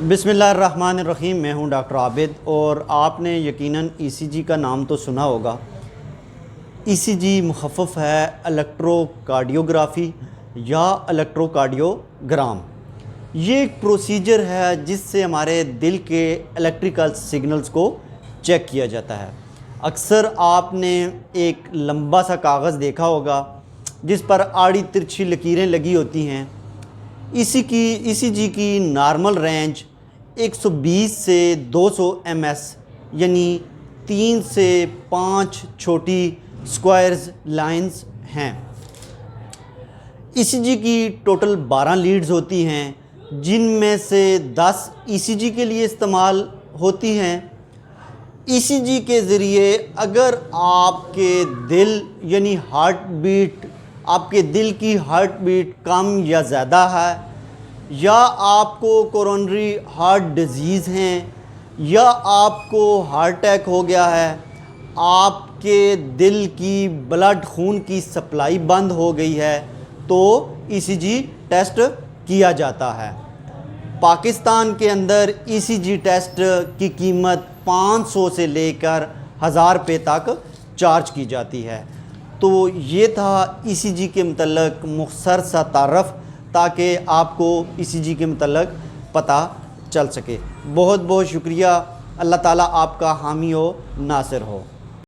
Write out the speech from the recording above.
बिस्मिल्लाहिर्रहमानिर्रहीम। मैं हूं डॉक्टर आबिद और आपने यकीनन ईसीजी का नाम तो सुना होगा। ईसीजी मुख़फ़्फ़फ़ है इलेक्ट्रोकार्डियोग्राफ़ी या इलेक्ट्रोकार्डियोग्राम। ये एक प्रोसीजर है जिससे हमारे दिल के इलेक्ट्रिकल सिग्नल्स को चेक किया जाता है। अक्सर आपने एक लंबा सा कागज़ देखा होगा जिस पर आड़ी तिरछी लकीरें लगी होती हैं। ईसीजी की नॉर्मल रेंज 120 से 200 ms यानी 3 से 5 छोटी स्क्वायर्स लाइंस हैं। ईसीजी की टोटल 12 लीड्स होती हैं जिनमें से 10 ईसीजी के लिए इस्तेमाल होती हैं। ईसीजी के ज़रिए अगर आपके दिल यानी आपके दिल की हार्ट बीट कम या ज़्यादा है, या आपको कोरोनरी हार्ट डिजीज़ हैं, या आपको हार्ट अटैक हो गया है, आपके दिल की ब्लड खून की सप्लाई बंद हो गई है, तो ईसीजी टेस्ट किया जाता है। पाकिस्तान के अंदर ईसीजी टेस्ट की कीमत 500 से लेकर 1000 रुपये तक चार्ज की जाती है। तो ये था ईसीजी के मतलब मुख्तसर सा तारफ़, ताकि आपको ईसीजी के मतलब पता चल सके। बहुत बहुत शुक्रिया। अल्लाह ताला आपका हामी हो, नासिर हो।